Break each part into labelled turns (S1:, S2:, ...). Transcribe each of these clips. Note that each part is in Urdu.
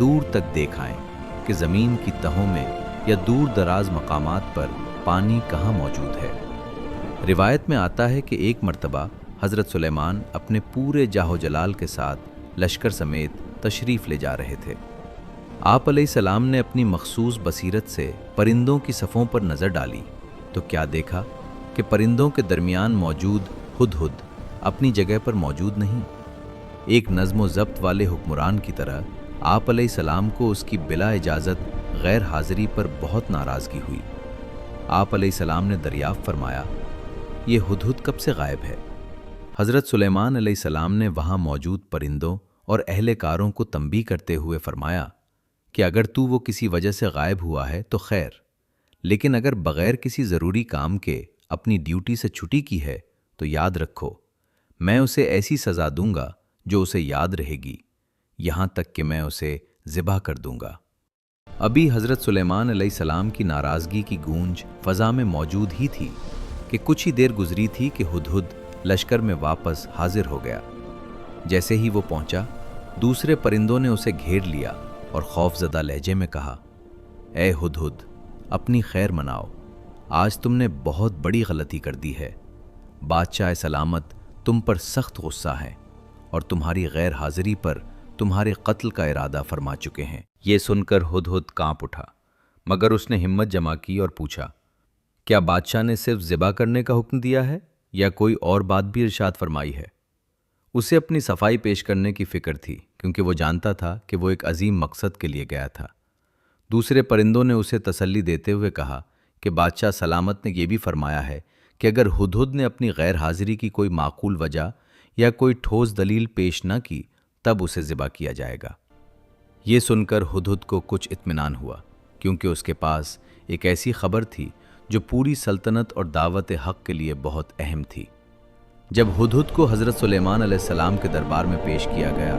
S1: دور تک دیکھ آئیں کہ زمین کی تہوں میں یا دور دراز مقامات پر پانی کہاں موجود ہے۔ روایت میں آتا ہے کہ ایک مرتبہ حضرت سلیمان اپنے پورے جاہ و جلال کے ساتھ لشکر سمیت تشریف لے جا رہے تھے۔ آپ علیہ السلام نے اپنی مخصوص بصیرت سے پرندوں کی صفوں پر نظر ڈالی تو کیا دیکھا کہ پرندوں کے درمیان موجود ہدہد اپنی جگہ پر موجود نہیں۔ ایک نظم و ضبط والے حکمران کی طرح آپ علیہ السلام کو اس کی بلا اجازت غیر حاضری پر بہت ناراضگی ہوئی۔ آپ علیہ السلام نے دریافت فرمایا، یہ ہدہد کب سے غائب ہے؟ حضرت سلیمان علیہ السلام نے وہاں موجود پرندوں اور اہل کاروں کو تنبیہ کرتے ہوئے فرمایا کہ اگر تو وہ کسی وجہ سے غائب ہوا ہے تو خیر، لیکن اگر بغیر کسی ضروری کام کے اپنی ڈیوٹی سے چھٹی کی ہے تو یاد رکھو، میں اسے ایسی سزا دوں گا جو اسے یاد رہے گی، یہاں تک کہ میں اسے ذبح کر دوں گا۔ ابھی حضرت سلیمان علیہ السلام کی ناراضگی کی گونج فضا میں موجود ہی تھی کہ کچھ ہی دیر گزری تھی کہ ہدہد لشکر میں واپس حاضر ہو گیا۔ جیسے ہی وہ پہنچا، دوسرے پرندوں نے اسے گھیر لیا اور خوف زدہ لہجے میں کہا، اے ہدہد، اپنی خیر مناؤ، آج تم نے بہت بڑی غلطی کر دی ہے۔ بادشاہ سلامت تم پر سخت غصہ ہے اور تمہاری غیر حاضری پر تمہارے قتل کا ارادہ فرما چکے ہیں۔ یہ سن کر ہدہد کانپ اٹھا، مگر اس نے ہمت جمع کی اور پوچھا، کیا بادشاہ نے صرف ذبح کرنے کا حکم دیا ہے یا کوئی اور بات بھی ارشاد فرمائی ہے؟ اسے اپنی صفائی پیش کرنے کی فکر تھی کیونکہ وہ جانتا تھا کہ وہ ایک عظیم مقصد کے لیے گیا تھا۔ دوسرے پرندوں نے اسے تسلی دیتے ہوئے کہا کہ بادشاہ سلامت نے یہ بھی فرمایا ہے کہ اگر ہدہد نے اپنی غیر حاضری کی کوئی معقول وجہ یا کوئی ٹھوس دلیل پیش نہ کی تب اسے ذبح کیا جائے گا۔ یہ سن کر ہدہد کو کچھ اطمینان ہوا کیونکہ اس کے پاس ایک ایسی خبر تھی جو پوری سلطنت اور دعوت حق کے لیے بہت اہم تھی۔ جب ہدہد کو حضرت سلیمان علیہ السلام کے دربار میں پیش کیا گیا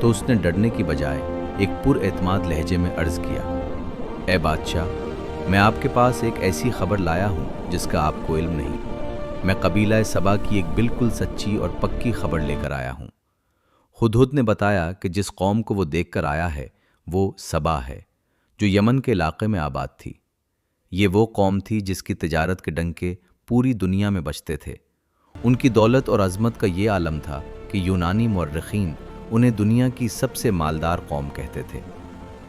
S1: تو اس نے ڈرنے کی بجائے ایک پر اعتماد لہجے میں عرض کیا، اے بادشاہ، میں آپ کے پاس ایک ایسی خبر لایا ہوں جس کا آپ کو علم نہیں۔ میں قبیلہ سبا کی ایک بالکل سچی اور پکی خبر لے کر آیا ہوں۔ ہدہد نے بتایا کہ جس قوم کو وہ دیکھ کر آیا ہے وہ سبا ہے، جو یمن کے علاقے میں آباد تھی۔ یہ وہ قوم تھی جس کی تجارت کے ڈنکے پوری دنیا میں بجتے تھے۔ ان کی دولت اور عظمت کا یہ عالم تھا کہ یونانی مورخین انہیں دنیا کی سب سے مالدار قوم کہتے تھے۔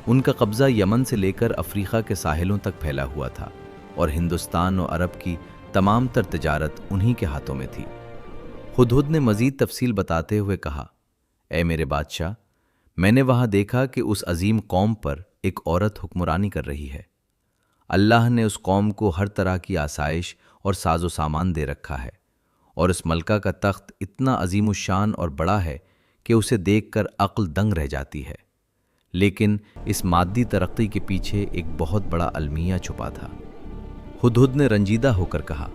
S1: ان کا قبضہ یمن سے لے کر افریقہ کے ساحلوں تک پھیلا ہوا تھا اور ہندوستان و عرب کی تمام تر تجارت انہی کے ہاتھوں میں تھی۔ ہدہد نے مزید تفصیل بتاتے ہوئے کہا، اے میرے بادشاہ، میں نے وہاں دیکھا کہ اس عظیم قوم پر ایک عورت حکمرانی کر رہی ہے۔ اللہ نے اس قوم کو ہر طرح کی آسائش اور ساز و سامان دے رکھا ہے، اور اس ملکہ کا تخت اتنا عظیم الشان اور بڑا ہے کہ اسے دیکھ کر عقل دنگ رہ جاتی ہے، لیکن اس مادی ترقی کے پیچھے ایک بہت بڑا المیہ چھپا تھا۔ ہدہد نے رنجیدہ ہو کر کہا،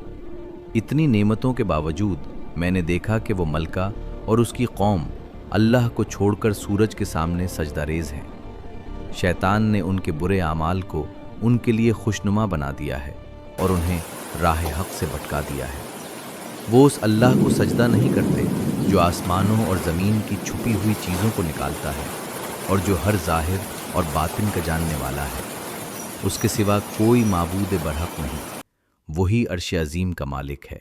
S1: اتنی نعمتوں کے باوجود میں نے دیکھا کہ وہ ملکہ اور اس کی قوم اللہ کو چھوڑ کر سورج کے سامنے سجدہ ریز ہیں۔ شیطان نے ان کے برے اعمال کو ان کے لیے خوشنما بنا دیا ہے اور انہیں راہ حق سے بھٹکا دیا ہے۔ وہ اس اللہ کو سجدہ نہیں کرتے جو آسمانوں اور زمین کی چھپی ہوئی چیزوں کو نکالتا ہے اور جو ہر ظاہر اور باطن کا جاننے والا ہے۔ اس کے سوا کوئی معبود برحق نہیں، وہی عرش عظیم کا مالک ہے۔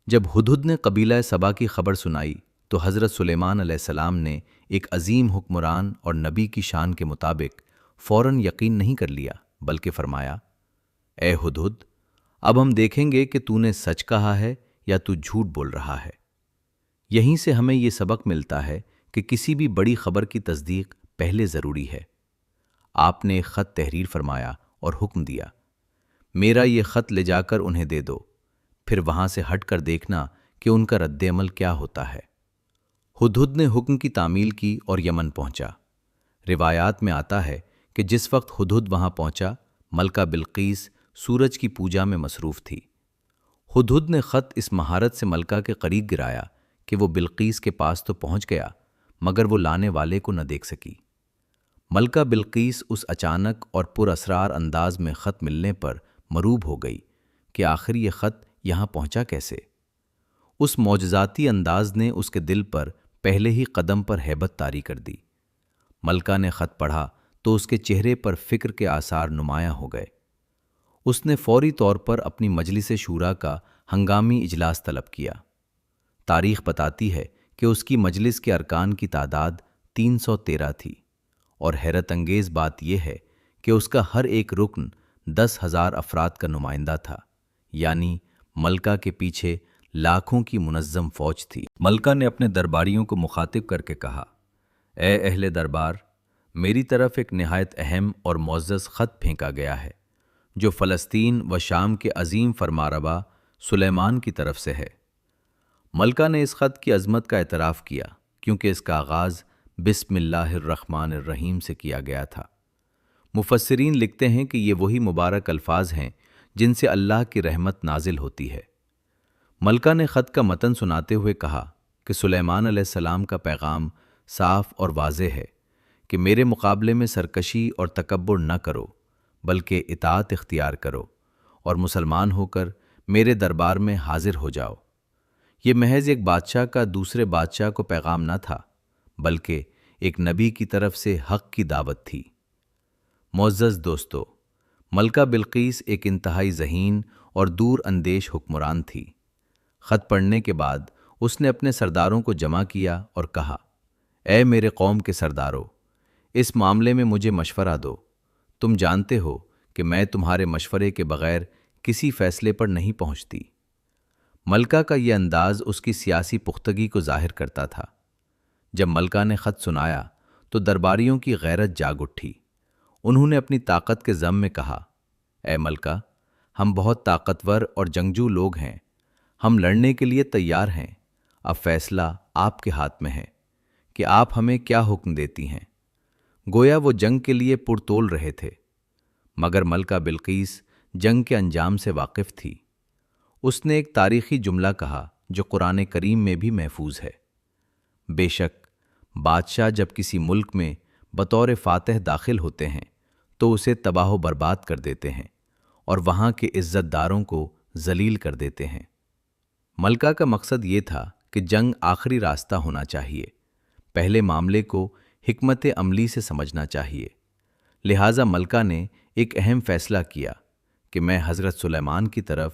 S1: جب ہدہد نے قبیلہ سبا کی خبر سنائی تو حضرت سلیمان علیہ السلام نے ایک عظیم حکمران اور نبی کی شان کے مطابق فوراً یقین نہیں کر لیا بلکہ فرمایا، اے ہدہد، اب ہم دیکھیں گے کہ تو نے سچ کہا ہے یا تو جھوٹ بول رہا ہے۔ یہیں سے ہمیں یہ سبق ملتا ہے کہ کسی بھی بڑی خبر کی تصدیق پہلے ضروری ہے۔ آپ نے ایک خط تحریر فرمایا اور حکم دیا، میرا یہ خط لے جا کر انہیں دے دو، پھر وہاں سے ہٹ کر دیکھنا کہ ان کا رد عمل کیا ہوتا ہے۔ ہدہد نے حکم کی تعمیل کی اور یمن پہنچا۔ روایات میں آتا ہے کہ جس وقت ہدہد وہاں پہنچا، ملکہ بلقیس سورج کی پوجا میں مصروف تھی۔ ہدہد نے خط اس مہارت سے ملکہ کے قریب گرایا کہ وہ بلقیس کے پاس تو پہنچ گیا مگر وہ لانے والے کو نہ دیکھ سکی۔ ملکہ بلقیس اس اچانک اور پر اسرار انداز میں خط ملنے پر مروب ہو گئی کہ آخر یہ خط یہاں پہنچا کیسے۔ اس معجزاتی انداز نے اس کے دل پر پہلے ہی قدم پر ہیبت طاری کر دی۔ ملکہ نے خط پڑھا تو اس کے چہرے پر فکر کے آثار نمایاں ہو گئے۔ اس نے فوری طور پر اپنی مجلس شورا کا ہنگامی اجلاس طلب کیا۔ تاریخ بتاتی ہے کہ اس کی مجلس کے ارکان کی تعداد 313 تھی، اور حیرت انگیز بات یہ ہے کہ اس کا ہر ایک رکن 10,000 افراد کا نمائندہ تھا، یعنی ملکہ کے پیچھے لاکھوں کی منظم فوج تھی۔ ملکہ نے اپنے درباریوں کو مخاطب کر کے کہا، اے اہل دربار، میری طرف ایک نہایت اہم اور معزز خط پھینکا گیا ہے جو فلسطین و شام کے عظیم فرمانروا سلیمان کی طرف سے ہے۔ ملکہ نے اس خط کی عظمت کا اعتراف کیا کیونکہ اس کا آغاز بسم اللہ الرحمن الرحیم سے کیا گیا تھا۔ مفسرین لکھتے ہیں کہ یہ وہی مبارک الفاظ ہیں جن سے اللہ کی رحمت نازل ہوتی ہے۔ ملکہ نے خط کا متن سناتے ہوئے کہا کہ سلیمان علیہ السلام کا پیغام صاف اور واضح ہے کہ میرے مقابلے میں سرکشی اور تکبر نہ کرو، بلکہ اطاعت اختیار کرو اور مسلمان ہو کر میرے دربار میں حاضر ہو جاؤ۔ یہ محض ایک بادشاہ کا دوسرے بادشاہ کو پیغام نہ تھا، بلکہ ایک نبی کی طرف سے حق کی دعوت تھی۔ معزز دوستو، ملکہ بلقیس ایک انتہائی ذہین اور دور اندیش حکمران تھی۔ خط پڑھنے کے بعد اس نے اپنے سرداروں کو جمع کیا اور کہا، اے میرے قوم کے سردارو، اس معاملے میں مجھے مشورہ دو۔ تم جانتے ہو کہ میں تمہارے مشورے کے بغیر کسی فیصلے پر نہیں پہنچتی۔ ملکہ کا یہ انداز اس کی سیاسی پختگی کو ظاہر کرتا تھا۔ جب ملکہ نے خط سنایا تو درباریوں کی غیرت جاگ اٹھی۔ انہوں نے اپنی طاقت کے ضم میں کہا، اے ملکہ، ہم بہت طاقتور اور جنگجو لوگ ہیں، ہم لڑنے کے لیے تیار ہیں۔ اب فیصلہ آپ کے ہاتھ میں ہے کہ آپ ہمیں کیا حکم دیتی ہیں۔ گویا وہ جنگ کے لیے پرتول رہے تھے، مگر ملکہ بلقیس جنگ کے انجام سے واقف تھی۔ اس نے ایک تاریخی جملہ کہا جو قرآن کریم میں بھی محفوظ ہے، بے شک بادشاہ جب کسی ملک میں بطور فاتح داخل ہوتے ہیں تو اسے تباہ و برباد کر دیتے ہیں اور وہاں کے عزت داروں کو ذلیل کر دیتے ہیں۔ ملکہ کا مقصد یہ تھا کہ جنگ آخری راستہ ہونا چاہیے، پہلے معاملے کو حکمت عملی سے سمجھنا چاہیے۔ لہٰذا ملکہ نے ایک اہم فیصلہ کیا کہ میں حضرت سلیمان کی طرف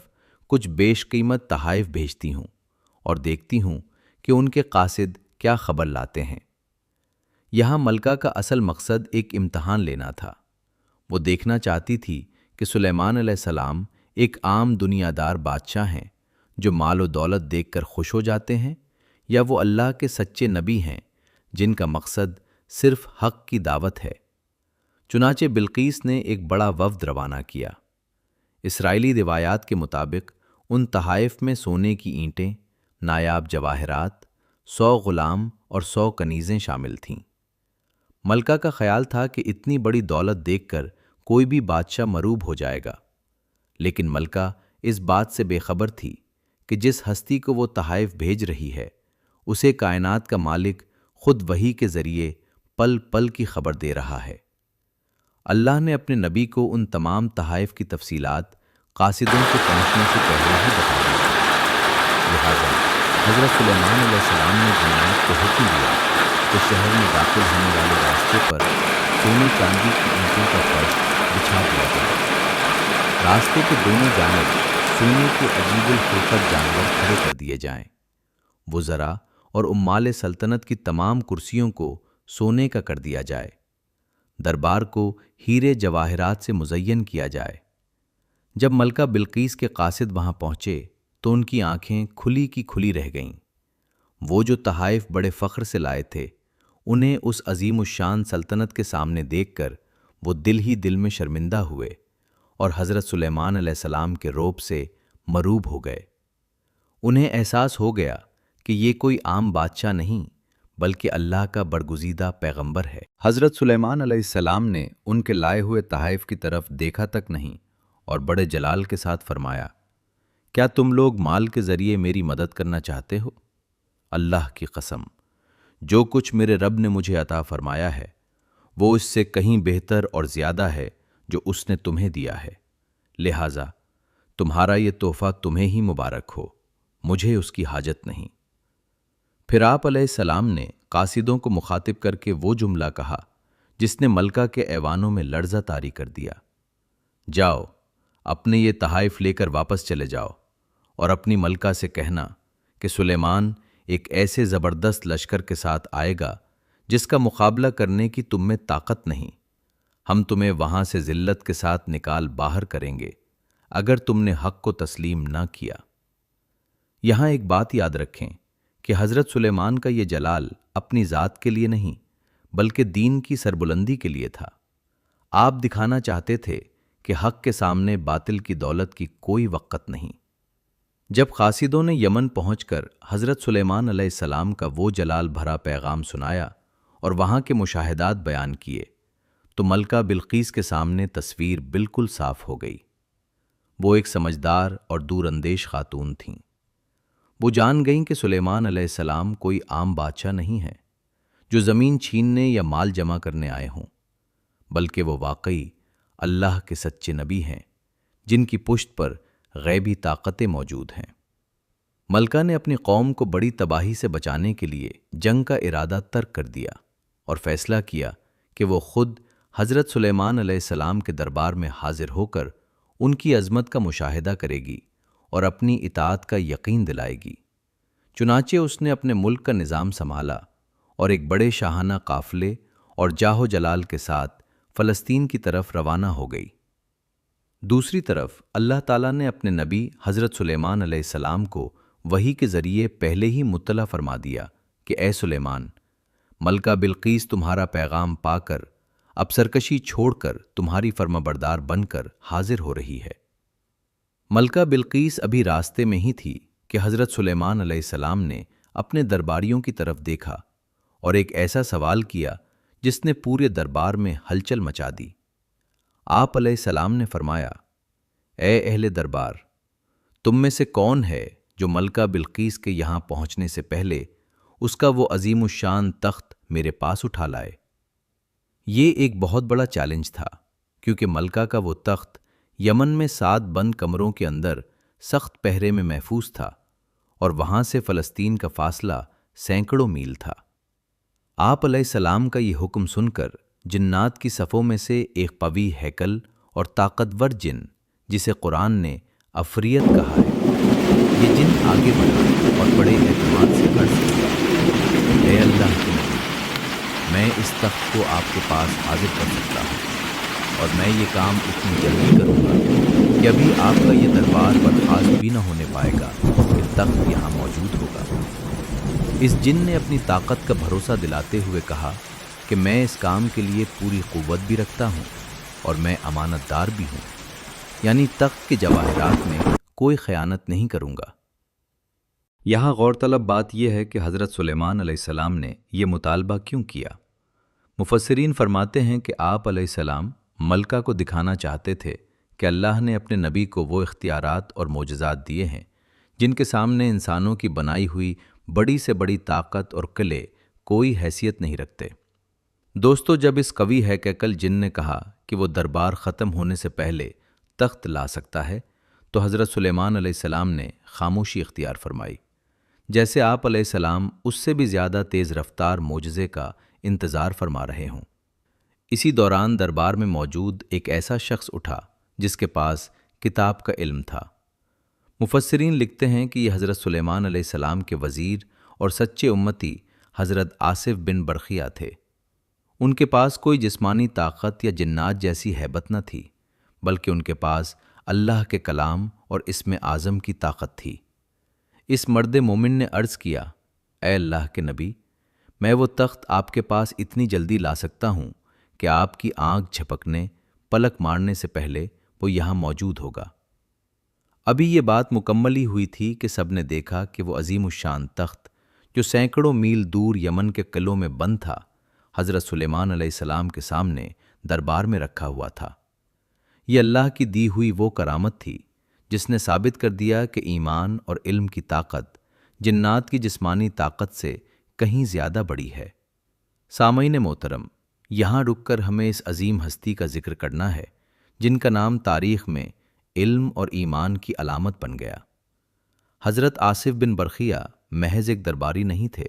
S1: کچھ بیش قیمت تحائف بھیجتی ہوں اور دیکھتی ہوں کہ ان کے قاصد کیا خبر لاتے ہیں۔ یہاں ملکہ کا اصل مقصد ایک امتحان لینا تھا۔ وہ دیکھنا چاہتی تھی کہ سلیمان علیہ السلام ایک عام دنیا دار بادشاہ ہیں جو مال و دولت دیکھ کر خوش ہو جاتے ہیں، یا وہ اللہ کے سچے نبی ہیں جن کا مقصد صرف حق کی دعوت ہے۔ چنانچہ بلقیس نے ایک بڑا وفد روانہ کیا۔ اسرائیلی روایات کے مطابق ان تحائف میں سونے کی اینٹیں، نایاب جواہرات، 100 غلام اور 100 کنیزیں شامل تھیں۔ ملکہ کا خیال تھا کہ اتنی بڑی دولت دیکھ کر کوئی بھی بادشاہ مروب ہو جائے گا، لیکن ملکہ اس بات سے بے خبر تھی کہ جس ہستی کو وہ تحائف بھیج رہی ہے اسے کائنات کا مالک خود وحی کے ذریعے پل پل کی خبر دے رہا ہے۔ اللہ نے اپنے نبی کو ان تمام تحائف کی تفصیلات قاصدوں کے پہنچنے سے پہلے ہی بتا دی تھی۔ لہٰذا حضرت سلیمان علیہ السلام نے جنات کو حکم دیا کہ شہر میں داخل ہونے والے راستے پر سونے چاندی کی اینٹوں کا فرش بچھا دیا جائے۔ راستے کے دونوں جانب سونے کے عجیب الخلقت جانور کھڑے کر دیے جائیں۔ وزراء اور عمال سلطنت کی تمام کرسیوں کو سونے کا کر دیا جائے۔ دربار کو ہیرے جواہرات سے مزین کیا جائے۔ جب ملکہ بلقیس کے قاصد وہاں پہنچے تو ان کی آنکھیں کھلی کی کھلی رہ گئیں۔ وہ جو تحائف بڑے فخر سے لائے تھے، انہیں اس عظیم الشان سلطنت کے سامنے دیکھ کر وہ دل ہی دل میں شرمندہ ہوئے اور حضرت سلیمان علیہ السلام کے روب سے مروب ہو گئے۔ انہیں احساس ہو گیا کہ یہ کوئی عام بادشاہ نہیں بلکہ اللہ کا برگزیدہ پیغمبر ہے۔ حضرت سلیمان علیہ السلام نے ان کے لائے ہوئے تحائف کی طرف دیکھا تک نہیں اور بڑے جلال کے ساتھ فرمایا، کیا تم لوگ مال کے ذریعے میری مدد کرنا چاہتے ہو؟ اللہ کی قسم، جو کچھ میرے رب نے مجھے عطا فرمایا ہے وہ اس سے کہیں بہتر اور زیادہ ہے جو اس نے تمہیں دیا ہے، لہٰذا تمہارا یہ تحفہ تمہیں ہی مبارک ہو، مجھے اس کی حاجت نہیں۔ پھر آپ علیہ السلام نے قاصدوں کو مخاطب کر کے وہ جملہ کہا جس نے ملکہ کے ایوانوں میں لرزہ طاری کر دیا۔ جاؤ، اپنے یہ تحائف لے کر واپس چلے جاؤ اور اپنی ملکہ سے کہنا کہ سلیمان ایک ایسے زبردست لشکر کے ساتھ آئے گا جس کا مقابلہ کرنے کی تم میں طاقت نہیں۔ ہم تمہیں وہاں سے ذلت کے ساتھ نکال باہر کریں گے اگر تم نے حق کو تسلیم نہ کیا۔ یہاں ایک بات یاد رکھیں کہ حضرت سلیمان کا یہ جلال اپنی ذات کے لیے نہیں بلکہ دین کی سربلندی کے لیے تھا۔ آپ دکھانا چاہتے تھے کہ حق کے سامنے باطل کی دولت کی کوئی وقت نہیں۔ جب قاصدوں نے یمن پہنچ کر حضرت سلیمان علیہ السلام کا وہ جلال بھرا پیغام سنایا اور وہاں کے مشاہدات بیان کیے تو ملکہ بلقیس کے سامنے تصویر بالکل صاف ہو گئی۔ وہ ایک سمجھدار اور دور اندیش خاتون تھیں۔ وہ جان گئیں کہ سلیمان علیہ السلام کوئی عام بادشاہ نہیں ہے جو زمین چھیننے یا مال جمع کرنے آئے ہوں، بلکہ وہ واقعی اللہ کے سچے نبی ہیں جن کی پشت پر غیبی طاقتیں موجود ہیں۔ ملکہ نے اپنی قوم کو بڑی تباہی سے بچانے کے لیے جنگ کا ارادہ ترک کر دیا اور فیصلہ کیا کہ وہ خود حضرت سلیمان علیہ السلام کے دربار میں حاضر ہو کر ان کی عظمت کا مشاہدہ کرے گی اور اپنی اطاعت کا یقین دلائے گی۔ چنانچہ اس نے اپنے ملک کا نظام سنبھالا اور ایک بڑے شاہانہ قافلے اور جاہ و جلال کے ساتھ فلسطین کی طرف روانہ ہو گئی۔ دوسری طرف اللہ تعالیٰ نے اپنے نبی حضرت سلیمان علیہ السلام کو وحی کے ذریعے پہلے ہی مطلع فرما دیا کہ اے سلیمان، ملکہ بلقیس تمہارا پیغام پا کر اب سرکشی چھوڑ کر تمہاری فرمانبردار بن کر حاضر ہو رہی ہے۔ ملکہ بلقیس ابھی راستے میں ہی تھی کہ حضرت سلیمان علیہ السلام نے اپنے درباریوں کی طرف دیکھا اور ایک ایسا سوال کیا جس نے پورے دربار میں ہلچل مچا دی۔ آپ علیہ السلام نے فرمایا، اے اہل دربار، تم میں سے کون ہے جو ملکہ بلقیس کے یہاں پہنچنے سے پہلے اس کا وہ عظیم الشان تخت میرے پاس اٹھا لائے؟ یہ ایک بہت بڑا چیلنج تھا کیونکہ ملکہ کا وہ تخت یمن میں 7 بند کمروں کے اندر سخت پہرے میں محفوظ تھا اور وہاں سے فلسطین کا فاصلہ سینکڑوں میل تھا۔ آپ علیہ السلام کا یہ حکم سن کر جنات کی صفوں میں سے ایک قوی ہیکل اور طاقتور جن جسے قرآن نے عفریت کہا ہے، یہ جن آگے بڑھا اور بڑے اعتماد سے عرض کیا، اے اللہ کے نبی، میں اس تخت کو آپ کے پاس حاضر کر سکتا ہوں اور میں یہ کام اتنی جلدی کروں گا کہ ابھی آپ کا یہ دربار برخاست بھی نہ ہونے پائے گا کہ تخت یہاں موجود ہوگا۔ اس جن نے اپنی طاقت کا بھروسہ دلاتے ہوئے کہا کہ میں اس کام کے لیے پوری قوت بھی رکھتا ہوں اور میں امانت دار بھی ہوں، یعنی تخت کے جواہرات میں کوئی خیانت نہیں کروں گا۔ یہاں غور طلب بات یہ ہے کہ حضرت سلیمان علیہ السلام نے یہ مطالبہ کیوں کیا؟ مفسرین فرماتے ہیں کہ آپ علیہ السلام ملکہ کو دکھانا چاہتے تھے کہ اللہ نے اپنے نبی کو وہ اختیارات اور معجزات دیے ہیں جن کے سامنے انسانوں کی بنائی ہوئی بڑی سے بڑی طاقت اور قلعے کوئی حیثیت نہیں رکھتے۔ دوستو، جب اس قوی ہیکل جن نے کہا کہ وہ دربار ختم ہونے سے پہلے تخت لا سکتا ہے تو حضرت سلیمان علیہ السلام نے خاموشی اختیار فرمائی، جیسے آپ علیہ السلام اس سے بھی زیادہ تیز رفتار معجزے کا انتظار فرما رہے ہوں۔ اسی دوران دربار میں موجود ایک ایسا شخص اٹھا جس کے پاس کتاب کا علم تھا۔ مفسرین لکھتے ہیں کہ یہ حضرت سلیمان علیہ السلام کے وزیر اور سچے امتی حضرت آصف بن برخیہ تھے۔ ان کے پاس کوئی جسمانی طاقت یا جنات جیسی ہیبت نہ تھی، بلکہ ان کے پاس اللہ کے کلام اور اسم اعظم کی طاقت تھی۔ اس مرد مومن نے عرض کیا، اے اللہ کے نبی، میں وہ تخت آپ کے پاس اتنی جلدی لا سکتا ہوں کہ آپ کی آنکھ جھپکنے، پلک مارنے سے پہلے وہ یہاں موجود ہوگا۔ ابھی یہ بات مکمل ہی ہوئی تھی کہ سب نے دیکھا کہ وہ عظیم الشان تخت جو سینکڑوں میل دور یمن کے قلعوں میں بند تھا، حضرت سلیمان علیہ السلام کے سامنے دربار میں رکھا ہوا تھا۔ یہ اللہ کی دی ہوئی وہ کرامت تھی جس نے ثابت کر دیا کہ ایمان اور علم کی طاقت جنات کی جسمانی طاقت سے کہیں زیادہ بڑی ہے۔ سامعین محترم، یہاں رک کر ہمیں اس عظیم ہستی کا ذکر کرنا ہے جن کا نام تاریخ میں علم اور ایمان کی علامت بن گیا۔ حضرت آصف بن برخیہ محض ایک درباری نہیں تھے،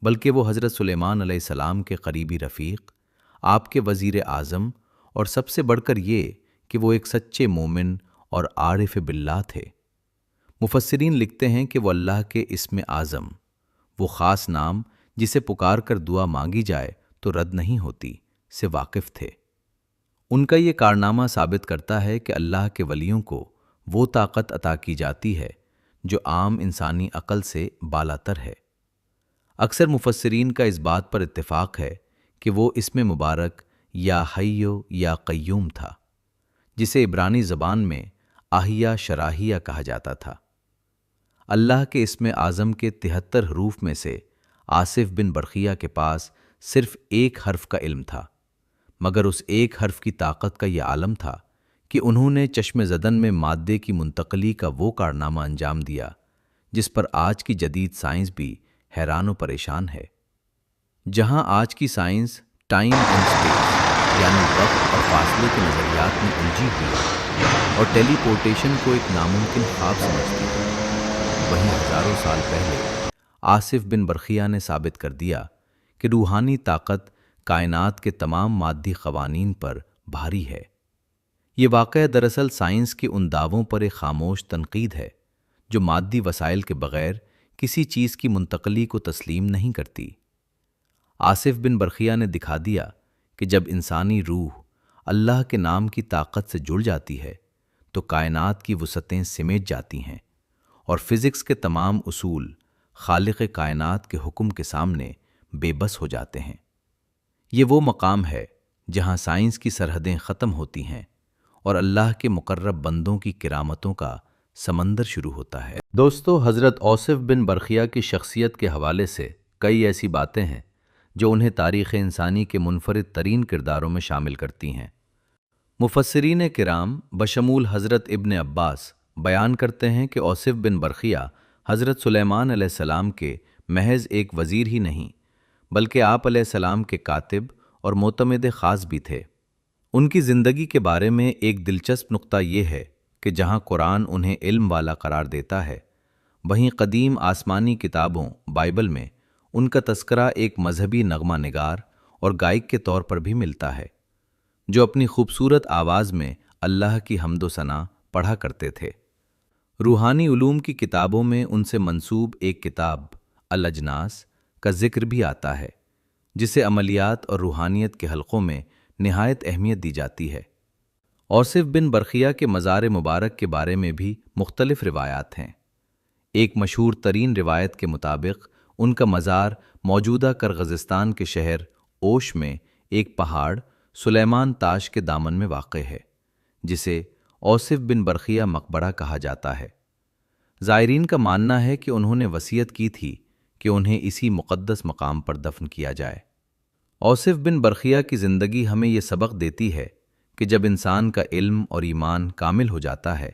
S1: بلکہ وہ حضرت سلیمان علیہ السلام کے قریبی رفیق، آپ کے وزیر اعظم، اور سب سے بڑھ کر یہ کہ وہ ایک سچے مومن اور عارف باللہ تھے۔ مفسرین لکھتے ہیں کہ وہ اللہ کے اسم اعظم، وہ خاص نام جسے پکار کر دعا مانگی جائے تو رد نہیں ہوتی، سے واقف تھے۔ ان کا یہ کارنامہ ثابت کرتا ہے کہ اللہ کے ولیوں کو وہ طاقت عطا کی جاتی ہے جو عام انسانی عقل سے بالاتر ہے۔ اکثر مفسرین کا اس بات پر اتفاق ہے کہ وہ اسم مبارک یا حیو یا قیوم تھا، جسے عبرانی زبان میں آہیہ شراہیہ کہا جاتا تھا۔ اللہ کے اسم اعظم کے 73 حروف میں سے آصف بن برقیہ کے پاس صرف ایک حرف کا علم تھا، مگر اس ایک حرف کی طاقت کا یہ عالم تھا کہ انہوں نے چشم زدن میں مادے کی منتقلی کا وہ کارنامہ انجام دیا جس پر آج کی جدید سائنس بھی حیران و پریشان ہے۔ جہاں آج کی سائنس ٹائم اینڈ اسپیس یعنی وقت اور فاصلے کے نظریات میں الجھی ہوئی ہے اور ٹیلی پورٹیشن کو ایک ناممکن خواب سمجھتی ہے، وہیں ہزاروں سال پہلے آصف بن برقیہ نے ثابت کر دیا کہ روحانی طاقت کائنات کے تمام مادی قوانین پر بھاری ہے۔ یہ واقعہ دراصل سائنس کے ان دعووں پر ایک خاموش تنقید ہے جو مادی وسائل کے بغیر کسی چیز کی منتقلی کو تسلیم نہیں کرتی۔ آصف بن برقیہ نے دکھا دیا کہ جب انسانی روح اللہ کے نام کی طاقت سے جڑ جاتی ہے تو کائنات کی وسعتیں سمیٹ جاتی ہیں اور فزکس کے تمام اصول خالق کائنات کے حکم کے سامنے بے بس ہو جاتے ہیں۔ یہ وہ مقام ہے جہاں سائنس کی سرحدیں ختم ہوتی ہیں اور اللہ کے مقرب بندوں کی کرامتوں کا سمندر شروع ہوتا ہے۔ دوستو، حضرت آصف بن برقیہ کی شخصیت کے حوالے سے کئی ایسی باتیں ہیں جو انہیں تاریخ انسانی کے منفرد ترین کرداروں میں شامل کرتی ہیں۔ مفسرین کرام بشمول حضرت ابن عباس بیان کرتے ہیں کہ آصف بن برقیہ حضرت سلیمان علیہ السلام کے محض ایک وزیر ہی نہیں بلکہ آپ علیہ السلام کے کاتب اور معتمد خاص بھی تھے۔ ان کی زندگی کے بارے میں ایک دلچسپ نقطہ یہ ہے کہ جہاں قرآن انہیں علم والا قرار دیتا ہے، وہیں قدیم آسمانی کتابوں بائبل میں ان کا تذکرہ ایک مذہبی نغمہ نگار اور گائک کے طور پر بھی ملتا ہے، جو اپنی خوبصورت آواز میں اللہ کی حمد و ثنا پڑھا کرتے تھے۔ روحانی علوم کی کتابوں میں ان سے منسوب ایک کتاب الاجناس کا ذکر بھی آتا ہے، جسے عملیات اور روحانیت کے حلقوں میں نہایت اہمیت دی جاتی ہے۔ آصف بن برقیہ کے مزار مبارک کے بارے میں بھی مختلف روایات ہیں۔ ایک مشہور ترین روایت کے مطابق ان کا مزار موجودہ کرغزستان کے شہر اوش میں ایک پہاڑ سلیمان تاش کے دامن میں واقع ہے، جسے آصف بن برقیہ مقبرہ کہا جاتا ہے۔ زائرین کا ماننا ہے کہ انہوں نے وصیت کی تھی کہ انہیں اسی مقدس مقام پر دفن کیا جائے۔ آصف بن برقیہ کی زندگی ہمیں یہ سبق دیتی ہے کہ جب انسان کا علم اور ایمان کامل ہو جاتا ہے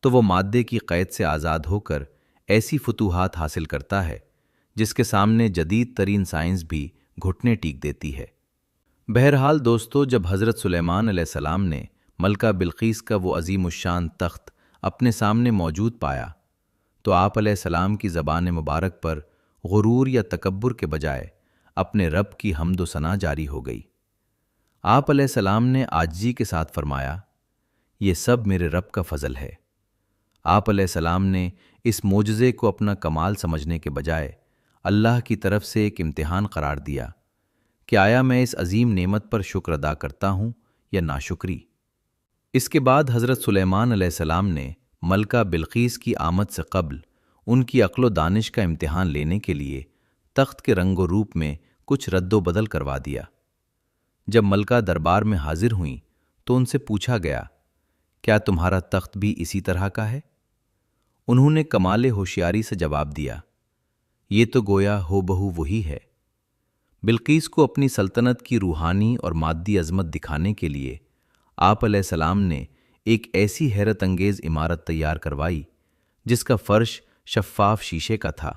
S1: تو وہ مادے کی قید سے آزاد ہو کر ایسی فتوحات حاصل کرتا ہے جس کے سامنے جدید ترین سائنس بھی گھٹنے ٹیک دیتی ہے۔ بہرحال دوستو، جب حضرت سلیمان علیہ السلام نے ملکہ بلقیس کا وہ عظیم الشان تخت اپنے سامنے موجود پایا تو آپ علیہ السلام کی زبان مبارک پر غرور یا تکبر کے بجائے اپنے رب کی حمد و ثنا جاری ہو گئی۔ آپ علیہ السلام نے عاجزی کے ساتھ فرمایا، یہ سب میرے رب کا فضل ہے۔ آپ علیہ السلام نے اس معجزے کو اپنا کمال سمجھنے کے بجائے اللہ کی طرف سے ایک امتحان قرار دیا کہ آیا میں اس عظیم نعمت پر شکر ادا کرتا ہوں یا ناشکری۔ اس کے بعد حضرت سلیمان علیہ السلام نے ملکہ بلقیس کی آمد سے قبل ان کی عقل و دانش کا امتحان لینے کے لیے تخت کے رنگ و روپ میں کچھ رد و بدل کروا دیا۔ جب ملکہ دربار میں حاضر ہوئیں تو ان سے پوچھا گیا، کیا تمہارا تخت بھی اسی طرح کا ہے؟ انہوں نے کمال ہوشیاری سے جواب دیا، یہ تو گویا ہو بہو وہی ہے۔ بلقیس کو اپنی سلطنت کی روحانی اور مادی عظمت دکھانے کے لیے آپ علیہ السلام نے ایک ایسی حیرت انگیز عمارت تیار کروائی جس کا فرش شفاف شیشے کا تھا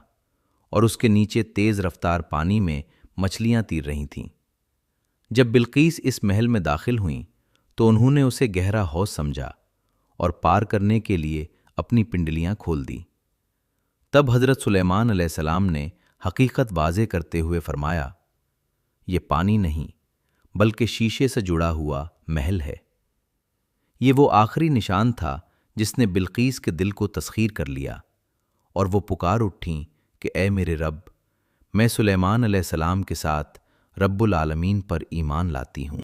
S1: اور اس کے نیچے تیز رفتار پانی میں مچھلیاں تیر رہی تھیں۔ جب بلقیس اس محل میں داخل ہوئیں تو انہوں نے اسے گہرا حوض سمجھا اور پار کرنے کے لیے اپنی پنڈلیاں کھول دیں۔ تب حضرت سلیمان علیہ السلام نے حقیقت واضح کرتے ہوئے فرمایا، یہ پانی نہیں بلکہ شیشے سے جڑا ہوا محل ہے۔ یہ وہ آخری نشان تھا جس نے بلقیس کے دل کو تسخیر کر لیا، اور وہ پکار اٹھیں کہ اے میرے رب، میں سلیمان علیہ السلام کے ساتھ رب العالمین پر ایمان لاتی ہوں۔